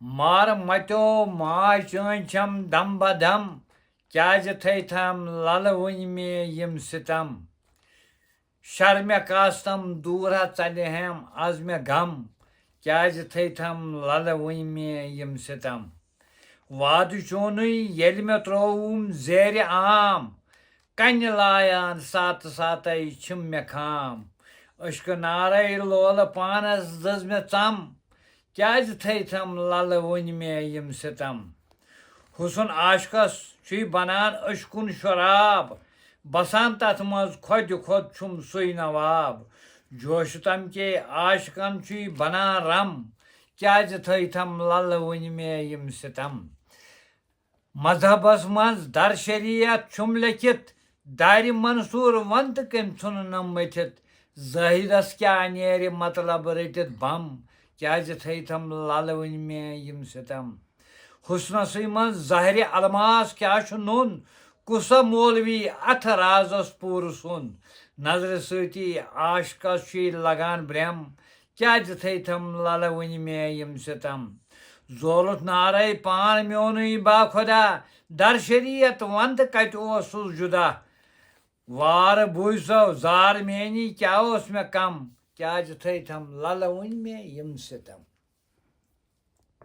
مار متیو ماج چٲنٛچم دم بدم کیٛازِ تھٲیتھم للہٕ وٕنہِ مےٚ یِم سِتم شرمہِ کاستم دوٗرا ژلِہم آز مےٚ غم کیٛازِ تھٲیتھم للہٕ وٕنہِ مےٚ یِم سِتم وادٕ چونُے ییٚلہِ مےٚ ترٛووُم زیرِ عام کنہِ لایان ساتہٕ ساتے چھِم مےٚ خام ٲشکہٕ نارے لولہٕ پانس دٔز مےٚ ژم کیٛازِ تھٲیتھم للہٕ وٕنہِ مےٚ یِم سِتم حُسن عاشقس چھُے بنان أشکُن شراب بسان تتھ منٛز کھۄدِ کھۄد چھُم سُے نواب جوشہٕ تم کے عاشقن چھُے بنان رم کیٛازِ تھٲیتھم للہٕ وٕنہِ مےٚ یِم سِتم مذہبس منٛز در شریعت چھُم لیکھِتھ دارِ منصوٗر ون تہٕ کٔمۍ ژھُننم مٔتھِتھ زٲہِدس کیٛاہ نیرِ مطلب رٔٹِتھ بم کیٛازِ تھٲیتھم للہٕ وٕنہِ مےٚ یِم سِتم حُسنسٕے منٛز زہرِ الماس کیٛاہ چھُ نوٚن کُسا مولوی اتھ رازس پوٗرٕ سوٚن نظرِ سۭتی عاشقس چھُے لگان برٛیم کیٛازِ تھٲیتھم للہٕ وٕنہِ مےٚ یِم سِتم زولُتھ نارے پان میونُے با خۄدا در شریعت ون تہٕ کتہِ اوسُس جُدا وارٕ بوٗزۍزو زار میٛٲنی کیٛاہ اوس مےٚ کم کیٛازِ تھٲیتھم للہٕ وٕنہِ مےٚ یِم سِتم